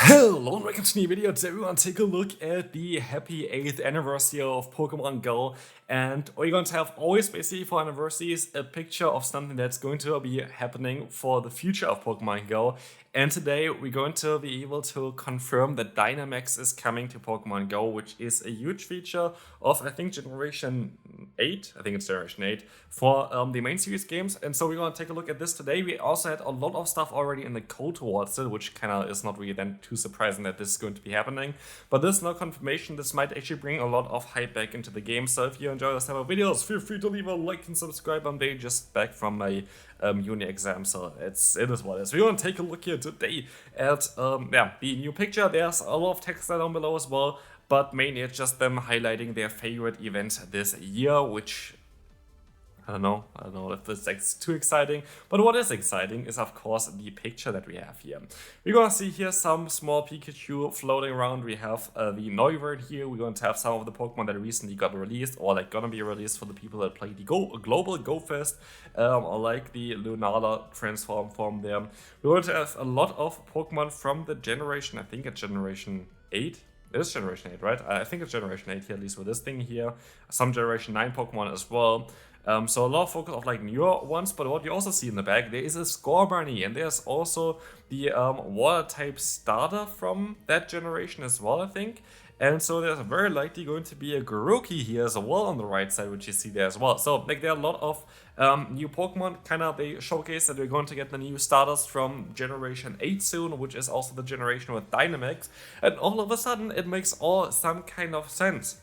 Hello and welcome to a new video. Today we want to take a look at the happy 8th anniversary of Pokemon Go. And we're going to have always basically for anniversaries a picture of something that's going to be happening for the future of Pokemon Go. And today we're going to be able to confirm that Dynamax is coming to Pokemon Go, which is a huge feature of, I think, Generation 8. I think it's Generation 8 for the main series games. And so we're going to take a look at this today. We also had a lot of stuff already in the code towards it, which kind of is not really then too surprising that this is going to be happening. But this is no confirmation. This might actually bring a lot of hype back into the game. So if you enjoy this type of videos, feel free to leave a like and subscribe. I'm just back from my uni exam, so it is what it is. We want to take a look here today at the new picture. There's a lot of text down below as well, but mainly it's just them highlighting their favorite event this year, which I don't know if this is too exciting, but what is exciting is of course the picture that we have here. We're gonna see here some small Pikachu floating around. We have the Noivern here. We're going to have some of the Pokemon that recently got released or like gonna be released for the people that play the Global Go Fest, or like the Lunala transform form there. We're going to have a lot of Pokemon from the generation, I think it's Generation 8. It is Generation 8, right? I think it's Generation 8 here, at least with this thing here. Some Generation 9 Pokemon as well. So a lot of focus of like newer ones, but what you also see in the back, there is a Scorbunny, and there's also the water type starter from that generation as well, I think. And so there's very likely going to be a Grookey here as well on the right side, which you see there as well. So like there are a lot of new Pokemon. Kind of they showcase that we're going to get the new starters from Generation 8 soon, which is also the generation with Dynamax. And all of a sudden it makes all some kind of sense.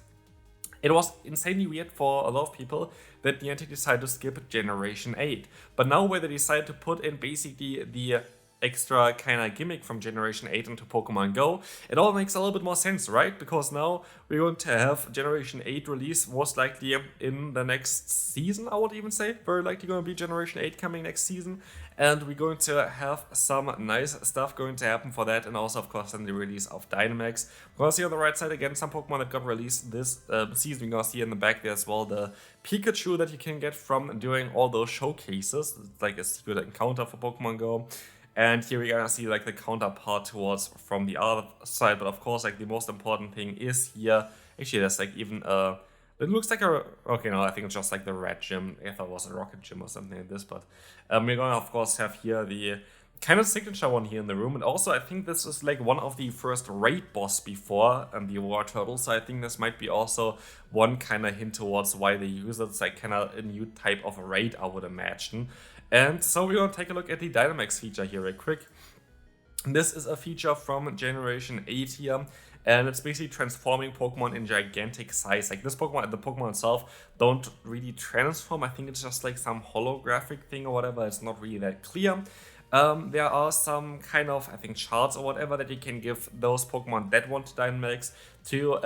It was insanely weird for a lot of people that Niantic decided to skip Generation 8. But now where they decided to put in basically the extra kind of gimmick from Generation 8 into Pokemon Go, it all makes a little bit more sense, right? Because now we're going to have Generation 8 release most likely in the next season, I would even say. Very likely going to be Generation 8 coming next season. And we're going to have some nice stuff going to happen for that. And also, of course, then the release of Dynamax. We're going to see on the right side again some Pokemon that got released this season. We're going to see in the back there as well the Pikachu that you can get from doing all those showcases. It's like a secret encounter for Pokemon Go. And here we're gonna see like the counterpart towards from the other side. But of course, like the most important thing is here. Actually, there's like even it looks like a, okay, no, I think it's just like the red gym. If it was a rocket gym or something like this. But we're gonna of course have here the kind of signature one here in the room. And also I think this is like one of the first raid boss before the War Turtle. So I think this might be also one kind of hint towards why they use it. It's like kind of a new type of raid, I would imagine. And so we're going to take a look at the Dynamax feature here real quick. This is a feature from Generation 8 here, and it's basically transforming Pokemon in gigantic size. Like this Pokemon, the Pokemon itself don't really transform. I think it's just like some holographic thing or whatever. It's not really that clear. There are some kind of, I think, charts or whatever that you can give those Pokemon that want to Dynamax to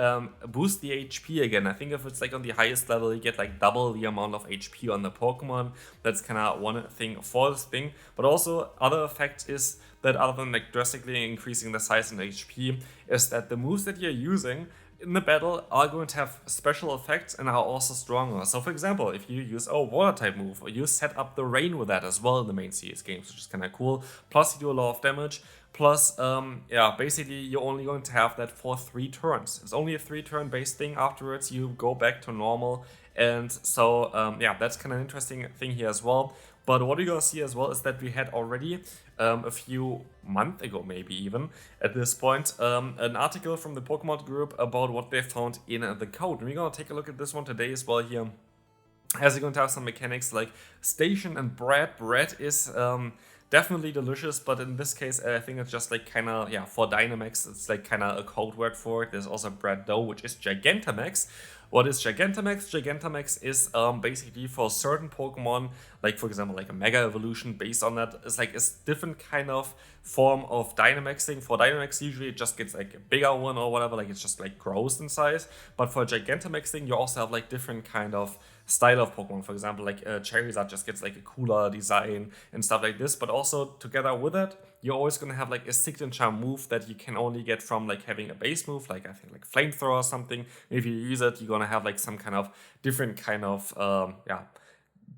boost the HP again. I think if it's like on the highest level, you get like double the amount of HP on the Pokemon. That's kind of one thing for this thing. But also, other effect is that other than like drastically increasing the size and HP, is that the moves that you're using in the battle are going to have special effects and are also stronger. So for example, if you use a water type move, or you set up the rain with that as well in the main CS games, which is kind of cool. Plus you do a lot of damage. Plus, basically you're only going to have that for 3 turns. It's only a 3-turn based thing. Afterwards you go back to normal. And so, that's kind of an interesting thing here as well. But what you're going to see as well is that we had already, a few months ago, maybe even, at this point, an article from the Pokemon group about what they found in the code. And we're going to take a look at this one today as well here. As you're going to have some mechanics like station and bread. Bread is definitely delicious, but in this case, I think it's just like kind of, for Dynamax, it's like kind of a code word for it. There's also bread dough, which is Gigantamax. What is Gigantamax? Gigantamax is basically for certain Pokemon, like for example, like a Mega Evolution based on that. It's like a different kind of form of Dynamaxing. For Dynamax, usually it just gets like a bigger one or whatever, like it's just like grows in size. But for Gigantamaxing, you also have like different kind of style of Pokemon. For example, like Charizard just gets like a cooler design and stuff like this. But also together with it, you're always going to have like a signature move that you can only get from like having a base move, like I think like Flamethrower or something. If you use it, you're going to have like some kind of different kind of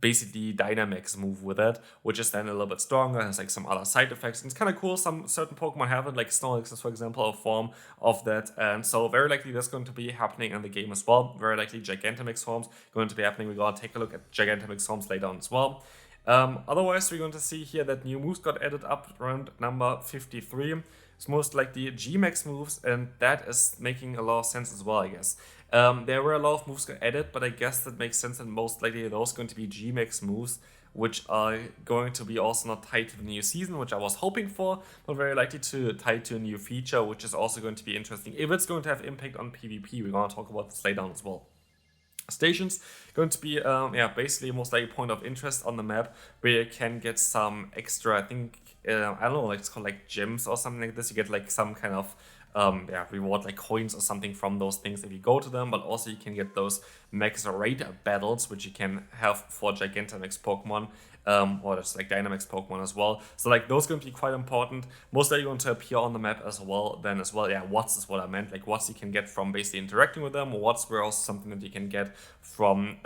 basically Dynamax move with it, which is then a little bit stronger, has like some other side effects. And it's kind of cool, some certain Pokemon have it, like Snorlax is, for example, a form of that. And so very likely that's going to be happening in the game as well. Very likely Gigantamax forms going to be happening. We're going to take a look at Gigantamax forms later on as well. Otherwise, we're going to see here that new moves got added up around number 53. It's most likely G-Max moves, and that is making a lot of sense as well, I guess. There were a lot of moves got added, but I guess that makes sense, and most likely those going to be G-Max moves, which are going to be also not tied to the new season, which I was hoping for, but very likely to tie to a new feature, which is also going to be interesting. If it's going to have impact on PvP, we're going to talk about this later on as well. Stations going to be basically most likely a point of interest on the map where you can get some extra, I think I don't know, like it's called like gems or something like this. You get like some kind of reward, like coins or something from those things if you go to them, but also you can get those max raid battles, which you can have for Gigantamax Pokemon, or just like Dynamax Pokemon as well. So like those going to be quite important. Most likely going to appear on the map as well. Then as well, What's is what I meant. Like what's you can get from basically interacting with them, or what's were also something that you can get from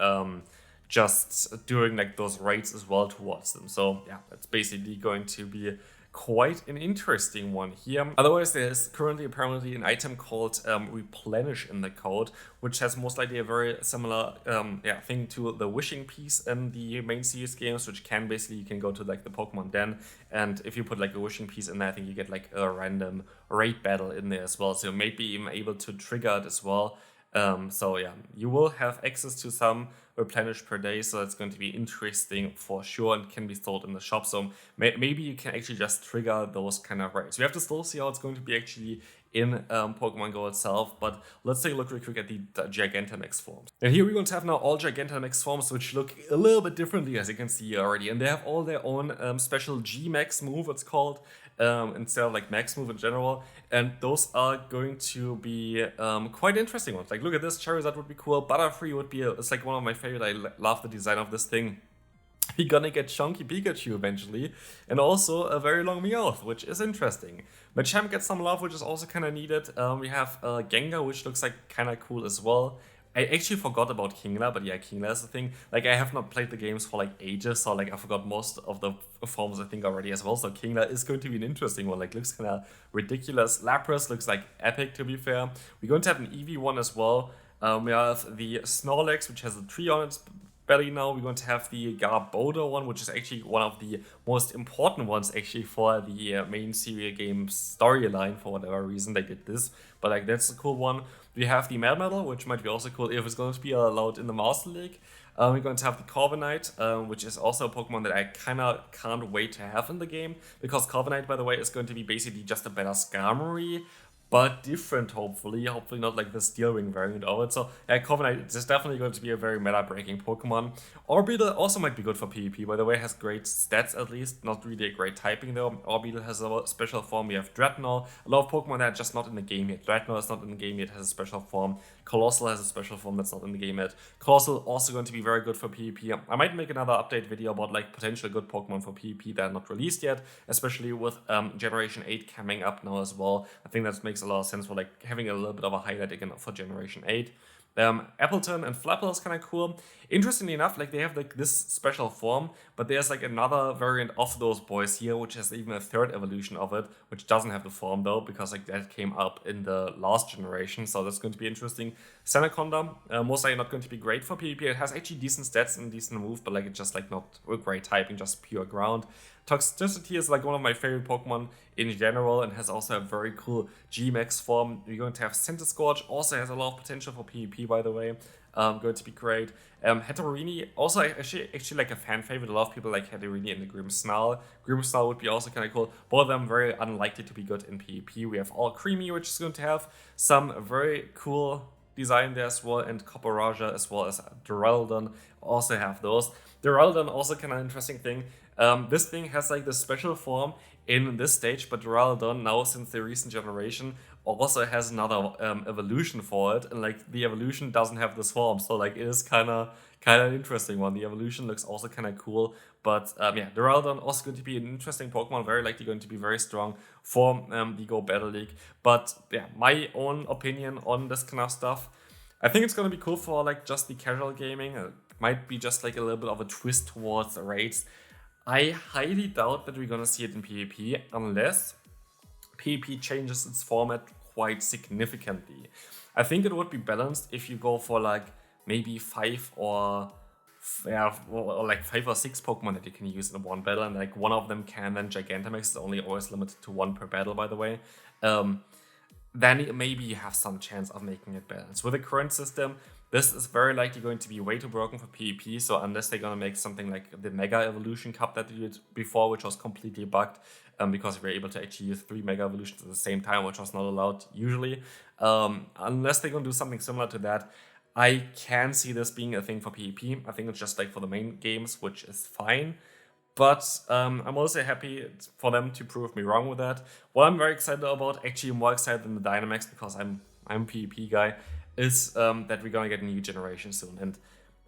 just doing like those raids as well towards them. So yeah, that's basically going to be quite an interesting one here. Otherwise, there's currently apparently an item called Replenish in the code, which has most likely a very similar thing to the wishing piece in the main series games, which can basically, you can go to like the Pokemon Den, and if you put like a wishing piece in there, I think you get like a random raid battle in there as well, so you may be even able to trigger it as well. So yeah, you will have access to some replenish per day, so that's going to be interesting for sure and can be sold in the shop. So maybe you can actually just trigger those kind of raids. We have to still see how it's going to be actually in Pokemon Go itself, but let's take a look real quick at the Gigantamax forms. And here we're going to have now all Gigantamax forms, which look a little bit differently, as you can see already, and they have all their own special G-Max move, it's called, instead of like Max move in general, and those are going to be quite interesting ones. Like look at this, Charizard would be cool, Butterfree would be, it's like one of my favorite. I love the design of this thing. We're gonna get Chunky Pikachu eventually, and also a very long Meowth, which is interesting. Machamp gets some love, which is also kind of needed. We have Gengar, which looks like kind of cool as well. I actually forgot about Kingler, but yeah, Kingler is the thing. Like, I have not played the games for like ages, so like I forgot most of the forms I think already as well. So Kingler is going to be an interesting one. Like, looks kind of ridiculous. Lapras looks like epic, to be fair. We're going to have an Eevee one as well. We have the Snorlax, which has a tree on its belly now. We're going to have the Garbodor one, which is actually one of the most important ones actually for the main serial game storyline. For whatever reason they did this, but like that's a cool one. We have the Melmetal, which might be also cool if it's going to be allowed in the Master League. We're going to have the Corviknight, which is also a Pokemon that I kind of can't wait to have in the game, because Corviknight, by the way, is going to be basically just a better Skarmory, but different, hopefully not like the Steel Ring variant of it. So Corviknight is definitely going to be a very meta-breaking Pokemon. Orbeetle also might be good for PvP, by the way, has great stats at least, not really a great typing though. Orbeetle has a special form. We have Dreadnought, a lot of Pokemon that are just not in the game yet. Dreadnought is not in the game yet, has a special form. Colossal has a special form that's not in the game yet. Colossal also going to be very good for PvP. I might make another update video about like potential good Pokemon for PvP that are not released yet, especially with Generation 8 coming up now as well. I think that makes a lot of sense for like having a little bit of a highlight again for Generation 8. Appleton and Flapple is kind of cool. Interestingly enough, like they have like this special form, but there's like another variant of those boys here, which has even a third evolution of it, which doesn't have the form though, because like that came up in the last generation, so that's going to be interesting. Seneconda, most likely not going to be great for PvP. It has actually decent stats and decent move, but like it's just like not a great typing, just pure ground. Toxicity is like one of my favorite Pokemon in general and has also a very cool G-Max form. We're going to have Centiskorch, also has a lot of potential for PvP, by the way. Going to be great. Hatterene, also actually like a fan favorite. A lot of people like Hatterene and the Grimmsnarl. Grimmsnarl would be also kind of cool. Both of them very unlikely to be good in PvP. We have All Creamy, which is going to have some very cool design there as well, and Copperajah as well as Duraludon also have those. Duraludon also kind of interesting thing. This thing has like the special form in this stage, but Duraludon now since the recent generation also has another evolution for it, and like the evolution doesn't have this form, so like it is kind of an interesting one. The evolution looks also kind of cool, but Duraludon also going to be an interesting Pokemon, very likely going to be very strong for the Go Battle League. But yeah, my own opinion on this kind of stuff, I think it's going to be cool for like just the casual gaming. might be just like a little bit of a twist towards the raids. I highly doubt that we're gonna see it in PvP unless PvP changes its format quite significantly. I think it would be balanced if you go for like maybe 5 or 5 or 6 Pokemon that you can use in one battle, and like one of them can then Gigantamax. Is only always limited to 1 per battle, by the way. Then maybe you have some chance of making it balanced. With the current system, this is very likely going to be way too broken for PvP, so unless they're gonna make something like the Mega Evolution Cup that they did before, which was completely bugged, because we were able to actually use 3 Mega Evolutions at the same time, which was not allowed usually. Unless they're gonna do something similar to that, I can see this being a thing for PvP. I think it's just like for the main games, which is fine. But I'm also happy for them to prove me wrong with that. What I'm very excited about, actually more excited than the Dynamax, because I'm a PvP guy, is that we're gonna get a new generation soon. And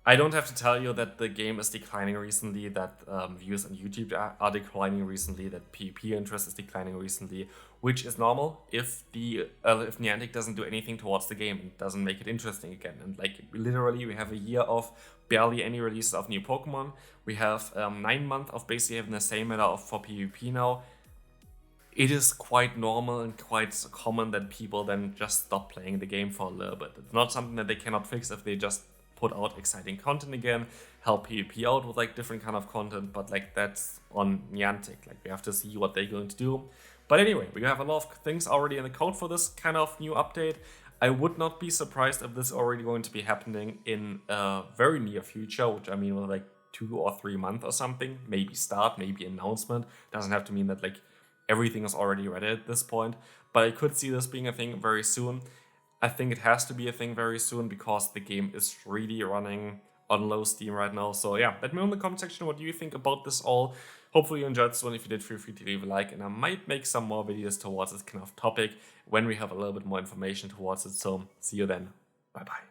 I don't have to tell you that the game is declining recently, that views on YouTube are declining recently, that PvP interest is declining recently, which is normal if Niantic doesn't do anything towards the game and doesn't make it interesting again. And like literally, we have a year of barely any releases of new Pokemon. We have 9 months of basically having the same meta for PvP now. It is quite normal and quite common that people then just stop playing the game for a little bit. It's not something that they cannot fix if they just put out exciting content again, help PvP out with like different kind of content, but like that's on Niantic. Like we have to see what they're going to do. But anyway, we have a lot of things already in the code for this kind of new update. I would not be surprised if this is already going to be happening in a very near future, which I mean with like 2 or 3 months or something. Maybe start, maybe announcement. Doesn't have to mean that like everything is already ready at this point, but I could see this being a thing very soon. I think it has to be a thing very soon because the game is really running on low steam right now. So yeah, let me know in the comment section what you think about this all. Hopefully you enjoyed this one. If you did, feel free to leave a like, and I might make some more videos towards this kind of topic when we have a little bit more information towards it. So see you then. Bye bye.